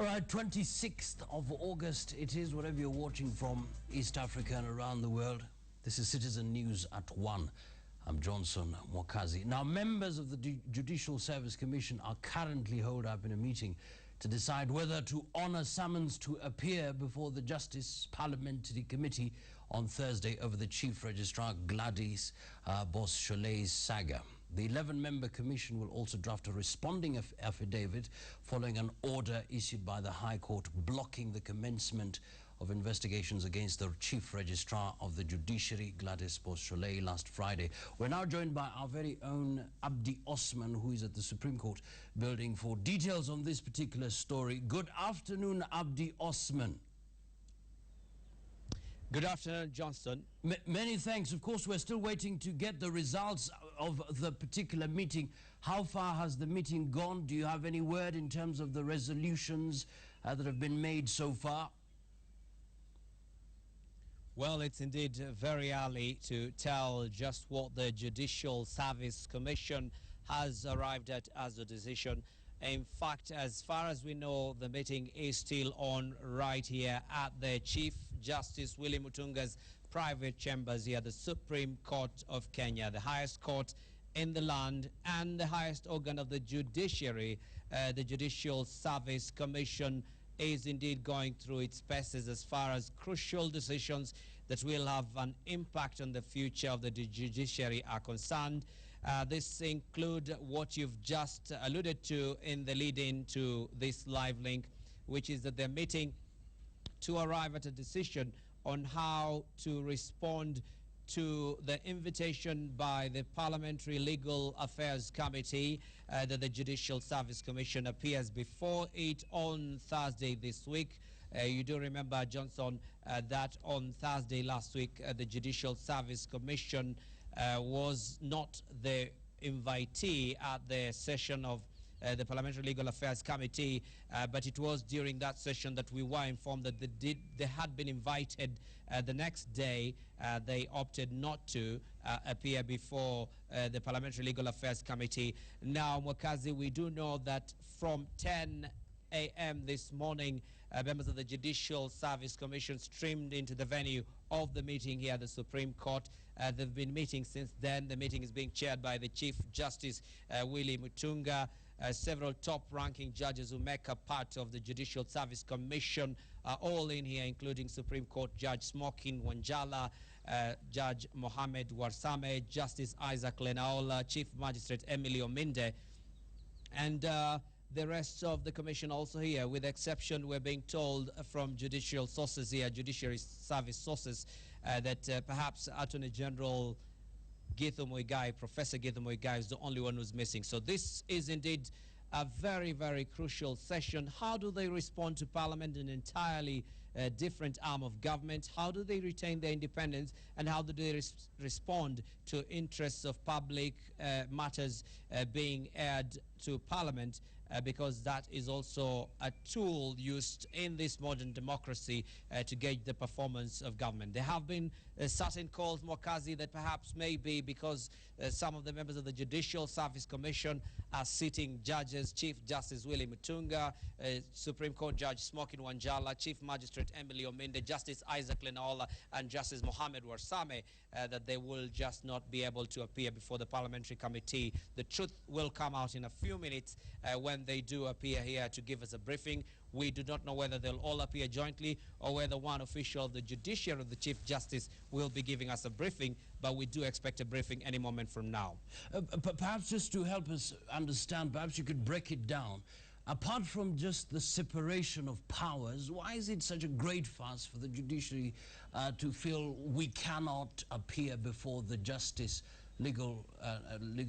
All right, 26th of August it is, wherever you're watching from, East Africa and around the world. This is Citizen News at 1. I'm Johnson Mwakazi. Now, members of the Judicial Service Commission are currently holed up in a meeting to decide whether to honor summons to appear before the Justice Parliamentary Committee on Thursday over the Chief Registrar Gladys Bos-Cholet's saga. The 11-member commission will also draft a responding affidavit following an order issued by the High Court blocking the commencement of investigations against the Chief Registrar of the Judiciary, Gladys Bos-Cholet, last Friday. We're now joined by our very own Abdi Osman, who is at the Supreme Court building, for details on this particular story. Good afternoon, Abdi Osman. Good afternoon, Johnston. Many thanks. Of course, we're still waiting to get the results of the particular meeting. How far has the meeting gone? Do you have any word in terms of the resolutions that have been made so far? Well, it's indeed very early to tell just what the Judicial Service Commission has arrived at as a decision. In fact, as far as we know, the meeting is still on right here at the Chief Justice Willy Mutunga's private chambers here, the Supreme Court of Kenya, the highest court in the land and the highest organ of the judiciary. The Judicial Service Commission is indeed going through its paces as far as crucial decisions that will have an impact on the future of the judiciary are concerned. This include what you've just alluded to in the lead-in to this live link, which is that they're meeting to arrive at a decision on how to respond to the invitation by the Parliamentary Legal Affairs Committee that the Judicial Service Commission appears before it on Thursday this week. You do remember, Johnson, that on Thursday last week, the Judicial Service Commission was not the invitee at the session of the Parliamentary Legal Affairs Committee, but it was during that session that we were informed that they had been invited the next day. They opted not to appear before the Parliamentary Legal Affairs Committee. Now, Mwakazi, we do know that from 10 a.m. this morning, members of the Judicial Service Commission streamed into the venue of the meeting here at the Supreme Court. They've been meeting since then. The meeting is being chaired by the Chief Justice Willy Mutunga. Several top-ranking judges who make a part of the Judicial Service Commission are all in here, including Supreme Court Judge Smokin Wanjala, Judge Mohamed Warsame, Justice Isaac Lenaola, Chief Magistrate Emily Ominde, and the rest of the commission also here, with exception, we're being told from judicial sources here, judiciary service sources, that perhaps Attorney General Githu Muigai, Professor Githu Muigai, is the only one who's missing. So this is indeed a very, very crucial session. How do they respond to Parliament, an entirely different arm of government? How do they retain their independence, and how do they respond to interests of public matters being aired to Parliament? Because that is also a tool used in this modern democracy to gauge the performance of government. There have been certain calls, Mwakazi, that perhaps maybe because some of the members of the Judicial Service Commission are sitting judges, Chief Justice Willy Mutunga, Supreme Court Judge Smokin Wanjala, Chief Magistrate Emily Ominde, Justice Isaac Lenaola, and Justice Mohamed Warsame, that they will just not be able to appear before the Parliamentary Committee. The truth will come out in a few minutes when they do appear here to give us a briefing. We do not know whether they'll all appear jointly or whether one official of the judiciary, the Chief Justice, will be giving us a briefing, but we do expect a briefing any moment from now. Perhaps just to help us understand, perhaps you could break it down. Apart from just the separation of powers, why is it such a great fuss for the judiciary to feel we cannot appear before the Justice Legal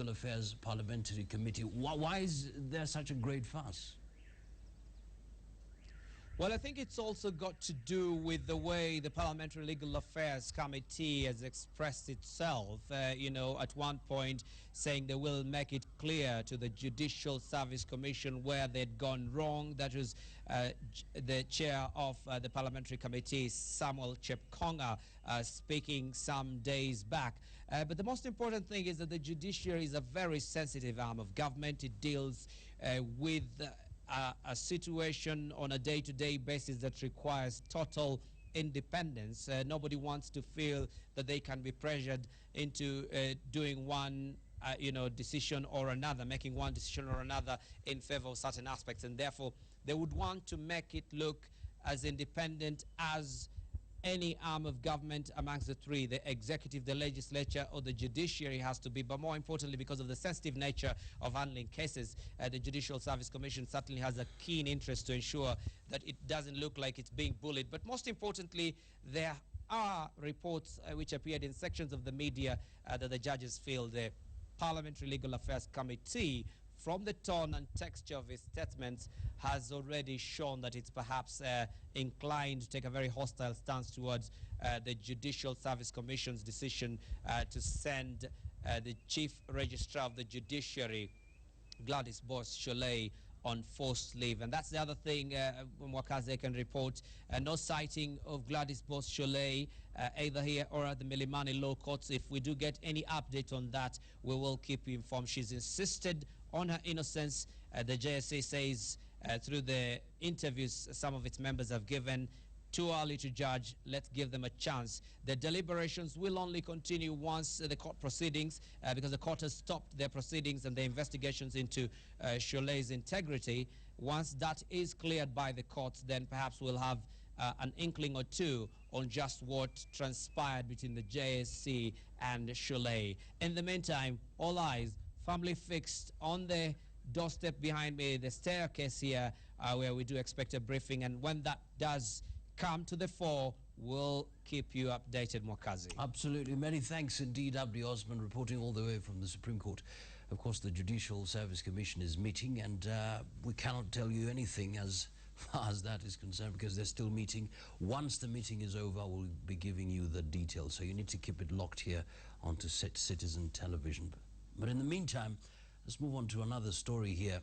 Affairs Parliamentary Committee? Why is there such a great fuss? Well, I think it's also got to do with the way the Parliamentary Legal Affairs Committee has expressed itself, you know, at one point saying they will make it clear to the Judicial Service Commission where they'd gone wrong. That was the chair of the Parliamentary Committee, Samuel Chepkonga, speaking some days back. But the most important thing is that the judiciary is a very sensitive arm of government. It deals with a situation on a day-to-day basis that requires total independence. Nobody wants to feel that they can be pressured into doing one decision or another, making one decision or another in favor of certain aspects, and therefore they would want to make it look as independent as any arm of government amongst the three, the executive, the legislature, or the judiciary has to be. But more importantly, because of the sensitive nature of handling cases, the Judicial Service Commission certainly has a keen interest to ensure that it doesn't look like it's being bullied. But most importantly, there are reports which appeared in sections of the media that the judges feel the Parliamentary Legal Affairs Committee, from the tone and texture of his statements, has already shown that it's perhaps inclined to take a very hostile stance towards the Judicial Service Commission's decision to send the Chief Registrar of the Judiciary, Gladys Boss-Sholay, on forced leave. And that's the other thing Mwakazi can report. No sighting of Gladys Boss-Sholay either here or at the Milimani Law Courts. If we do get any update on that, we will keep you informed. She's insisted on her innocence. The JSA says through the interviews some of its members have given, too early to judge, let's give them a chance. The deliberations will only continue once the court proceedings, because the court has stopped their proceedings and the investigations into Sholay's integrity. Once that is cleared by the courts, then perhaps we'll have an inkling or two on just what transpired between the JSC and Sholay. In the meantime, all eyes firmly fixed on the doorstep behind me, the staircase here, where we do expect a briefing, and when that does come to the fore, we'll keep you updated, Mwakazi. Absolutely. Many thanks indeed, Abdi Osman, reporting all the way from the Supreme Court. Of course, the Judicial Service Commission is meeting, and we cannot tell you anything as far as that is concerned, because they're still meeting. Once the meeting is over, we'll be giving you the details, so you need to keep it locked here onto Citizen Television. But in the meantime, let's move on to another story here.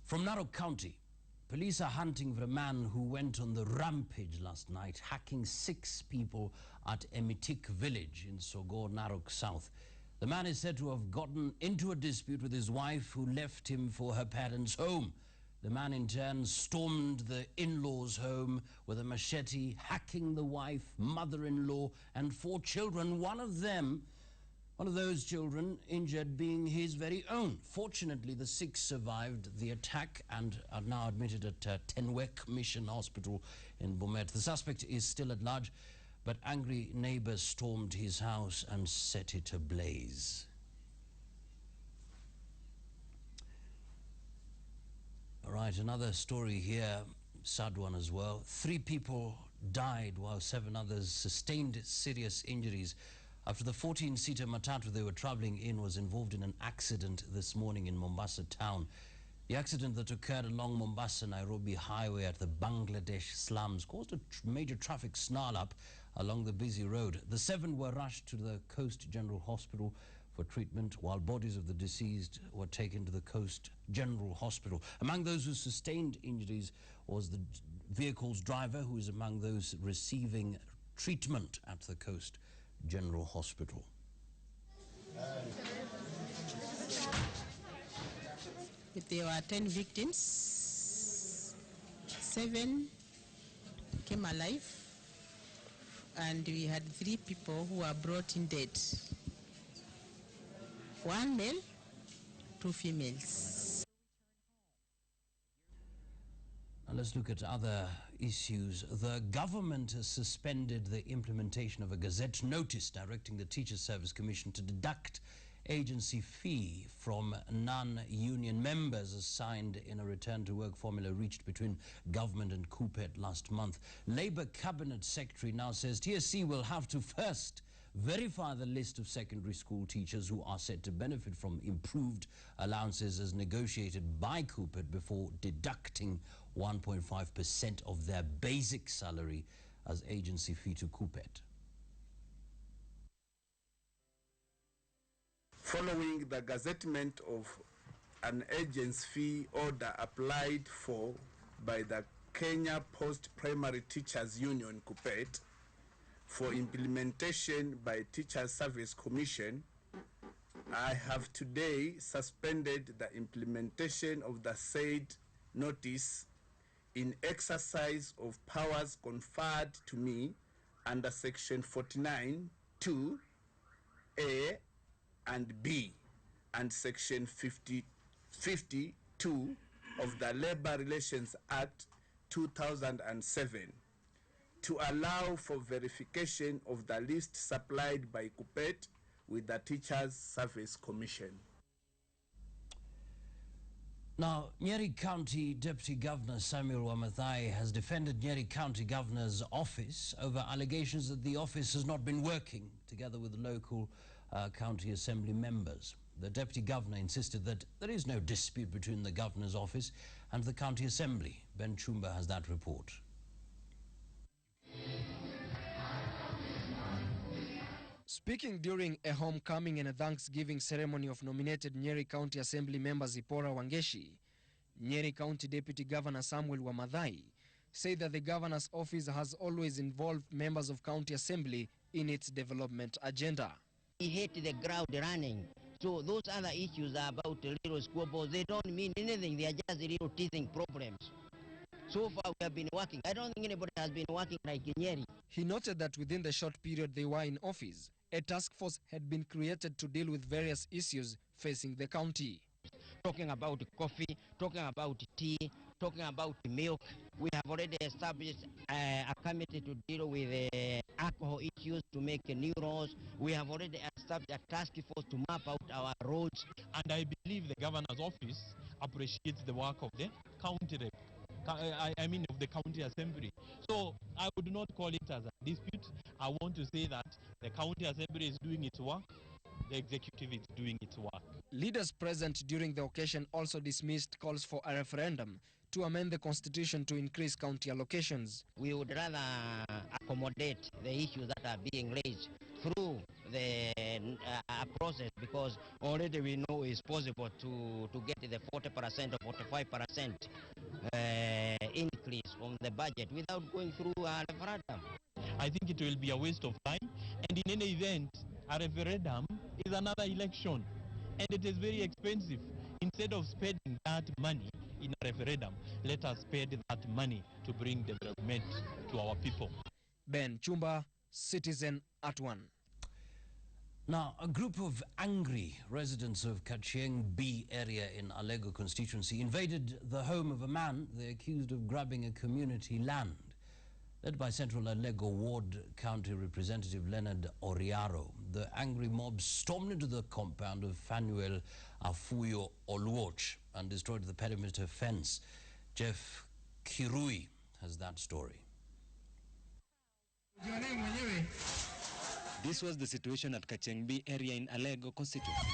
From Narok County, police are hunting for a man who went on the rampage last night, hacking 6 people at Emitik village in Sogor, Narok South. The man is said to have gotten into a dispute with his wife, who left him for her parents' home. The man in turn stormed the in-laws' home with a machete, hacking the wife, mother-in-law, and 4 children. One of those children injured being his very own. Fortunately, the 6 survived the attack and are now admitted at Tenwek Mission Hospital in Bomet. The suspect is still at large, but angry neighbors stormed his house and set it ablaze. All right, another story here, sad one as well. 3 people died while 7 others sustained serious injuries after the 14-seater matatu they were traveling in was involved in an accident this morning in Mombasa town. The accident that occurred along Mombasa-Nairobi highway at the Bangladesh slums caused a major traffic snarl-up along the busy road. The 7 were rushed to the Coast General Hospital for treatment, while bodies of the deceased were taken to the Coast General Hospital. Among those who sustained injuries was the vehicle's driver, who is among those receiving treatment at the Coast General Hospital. There were 10 victims, 7 came alive, and we had 3 people who were brought in dead. 1 male, 2 females. Now let's look at other issues. The government has suspended the implementation of a Gazette notice directing the Teachers Service Commission to deduct agency fee from non-union members assigned in a return-to-work formula reached between government and KUPPET last month. Labour Cabinet Secretary now says TSC will have to first verify the list of secondary school teachers who are set to benefit from improved allowances as negotiated by KUPPET before deducting 1.5% of their basic salary as agency fee to KUPPET. Following the gazettement of an agency fee order applied for by the Kenya Post-Primary Teachers Union, KUPPET, for implementation by Teachers Service Commission, I have today suspended the implementation of the said notice in exercise of powers conferred to me under Section 49, 2A and B, and Section 52 of the Labor Relations Act 2007 to allow for verification of the list supplied by KUPPET with the Teachers Service Commission. Now, Nyeri County Deputy Governor Samuel Wamathai has defended Nyeri County Governor's office over allegations that the office has not been working together with the local county assembly members. The Deputy Governor insisted that there is no dispute between the Governor's office and the county assembly. Ben Chumba has that report. Speaking during a homecoming and a Thanksgiving ceremony of nominated Nyeri County Assembly member Zipporah Wangeshi, Nyeri County Deputy Governor Samuel Wamathai said that the Governor's office has always involved members of County Assembly in its development agenda. We hit the ground running. So those other issues are about little squabbles. They don't mean anything. They are just little teething problems. So far we have been working. I don't think anybody has been working like Nyeri. He noted that within the short period they were in office, a task force had been created to deal with various issues facing the county. Talking about coffee, talking about tea, talking about milk. We have already established a committee to deal with alcohol issues, to make new laws. We have already established a task force to map out our roads. And I believe the Governor's office appreciates the work of the county rep. I mean of the county assembly. So I would not call it as a dispute. I want to say that the county assembly is doing its work, the executive is doing its work. Leaders present during the occasion also dismissed calls for a referendum to amend the constitution to increase county allocations. We would rather accommodate the issues that are being raised through the process, because already we know it's possible to get the 40% or 45% increase from the budget without going through a referendum. I think it will be a waste of time, and in any event, a referendum is another election, and it is very expensive. Instead of spending that money in a referendum, let us spend that money to bring development to our people. Ben Chumba, Citizen at 1. Now, a group of angry residents of Kachieng B area in Alego constituency invaded the home of a man they accused of grabbing a community land. Led by Central Alego Ward County Representative Leonard Oriaro, the angry mob stormed into the compound of Fanuel Afuyo Oluoch and destroyed the perimeter fence. Jeff Kirui has that story. This was the situation at Kachieng B area in Alego constituency,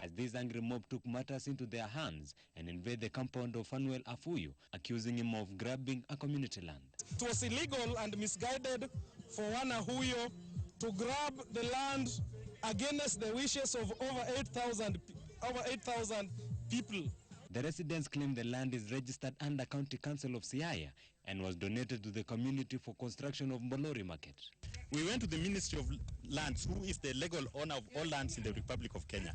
as this angry mob took matters into their hands and invaded the compound of Fanuel Afuyo, accusing him of grabbing a community land. It was illegal and misguided for one Afuyo to grab the land against the wishes of over 8,000 people. The residents claim the land is registered under County Council of Siaya and was donated to the community for construction of Mbolori Market. We went to the Ministry of Lands, who is the legal owner of all lands in the Republic of Kenya,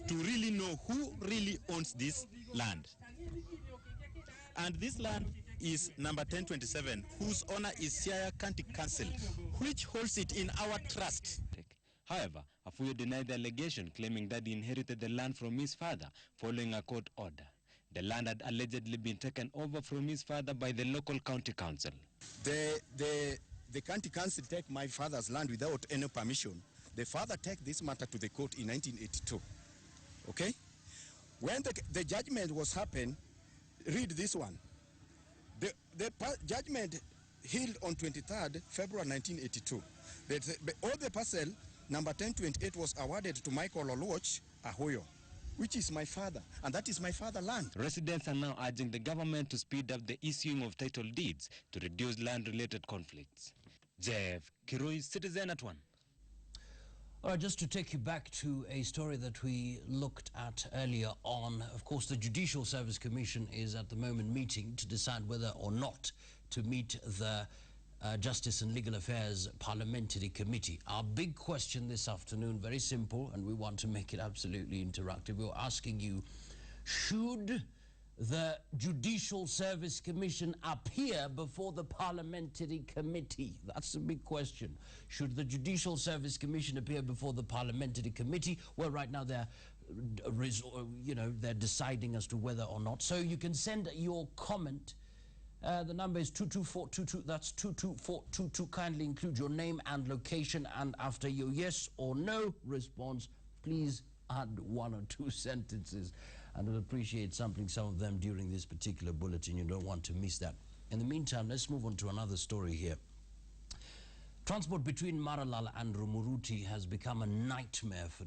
to really know who really owns this land. And this land is number 1027, whose owner is Siaya County Council, which holds it in our trust. However, Afuyo denied the allegation, claiming that he inherited the land from his father following a court order. The land had allegedly been taken over from his father by the local county council. The county council take my father's land without any permission. The father take this matter to the court in 1982. Okay? When the judgment was happened, read this one. The judgment held on 23rd February 1982. All the parcel number 1028 was awarded to Michael Oluoch Ahoyo, which is my father, and that is my father's land. Residents are now urging the government to speed up the issuing of title deeds to reduce land-related conflicts. Jeff Kirui, Citizen at 1. All right, just to take you back to a story that we looked at earlier on. Of course, the Judicial Service Commission is at the moment meeting to decide whether or not to meet the Justice and Legal Affairs Parliamentary Committee. Our big question this afternoon, very simple, and we want to make it absolutely interactive. We're asking you, should the Judicial Service Commission appear before the Parliamentary Committee? That's the big question. Should the Judicial Service Commission appear before the Parliamentary Committee? Well, right now they're they're deciding as to whether or not. So you can send your comment. The number is 22422. That's 22422. Kindly include your name and location, and after your yes or no response, please add 1 or 2 sentences. And I'd appreciate sampling some of them during this particular bulletin. You don't want to miss that. In the meantime, let's move on to another story here. Transport between Maralal and Rumuruti has become a nightmare for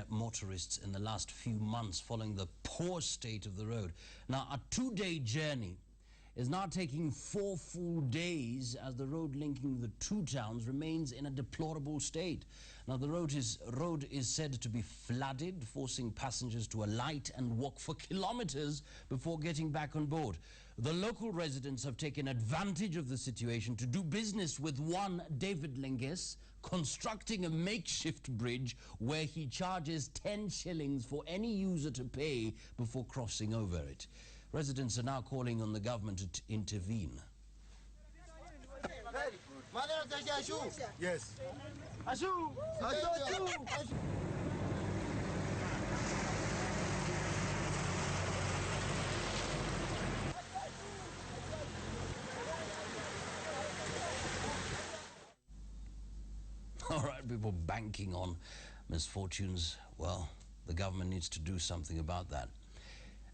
motorists in the last few months following the poor state of the road. Now, a 2-day journey is now taking 4 full days as the road linking the two towns remains in a deplorable state. Now, the road is said to be flooded, forcing passengers to alight and walk for kilometers before getting back on board. The local residents have taken advantage of the situation to do business with one David Lenges, constructing a makeshift bridge where he charges 10 shillings for any user to pay before crossing over it. Residents are now calling on the government to intervene. Yes. All right, people banking on misfortunes. Well, the government needs to do something about that.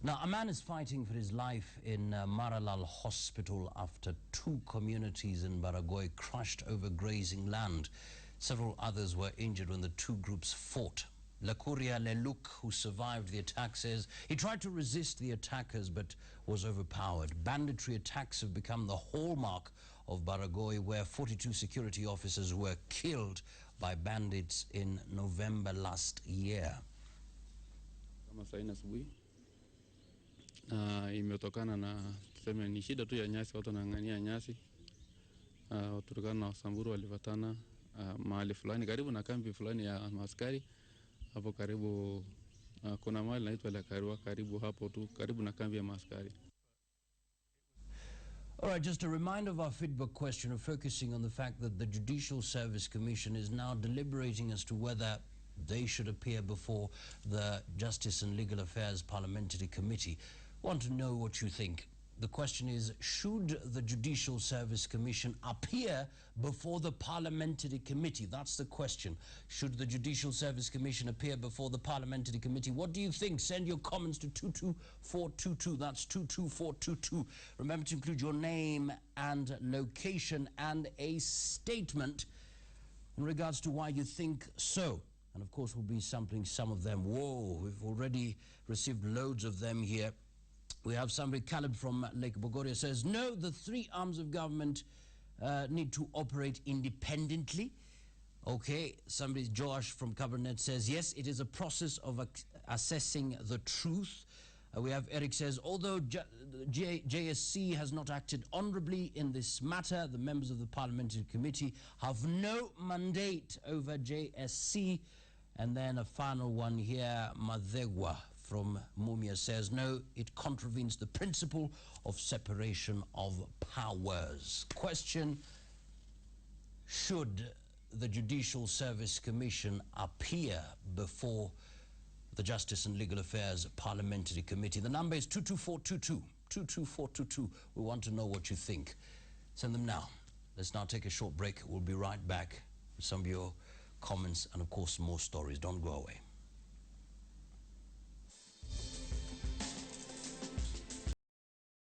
Now, a man is fighting for his life in Maralal Hospital after 2 communities in Baragoy crushed over grazing land. Several others were injured when the 2 groups fought. Lakuria Leluk, who survived the attack, says he tried to resist the attackers but was overpowered. Banditry attacks have become the hallmark of Baragoy, where 42 security officers were killed by bandits in November last year. Imetokana na tuseme ni shida tu ya nyasi, watu wanang'ania nyasi. Turkana na Samburu walivatana mahali fulani karibu na kambi fulani ya askari. Hapo karibu kuna mahali naitwa Lakarua, karibu hapo tu, karibu na kambi ya askari. All right, just a reminder of our feedback question of focusing on the fact that the Judicial Service Commission is now deliberating as to whether they should appear before the Justice and Legal Affairs Parliamentary Committee. Want to know what you think. The question is, should the Judicial Service Commission appear before the Parliamentary Committee? That's the question. Should the Judicial Service Commission appear before the Parliamentary Committee? What do you think? Send your comments to 22422. That's 22422. Remember to include your name and location and a statement in regards to why you think so. And of course, we'll be sampling some of them. Whoa, we've already received loads of them here. We have somebody, Caleb from Lake Bogoria, says, no, the 3 arms of government need to operate independently. Okay, somebody, Josh from Cabernet, says, yes, it is a process of assessing the truth. We have Eric says, although JSC has not acted honorably in this matter, the members of the Parliamentary Committee have no mandate over JSC. And then a final one here, Madegwa from Mumia says, no, it contravenes the principle of separation of powers. Question, should the Judicial Service Commission appear before the Justice and Legal Affairs Parliamentary Committee? The number is 22422. 22422. We want to know what you think. Send them now. Let's now take a short break. We'll be right back with some of your comments and, of course, more stories. Don't go away.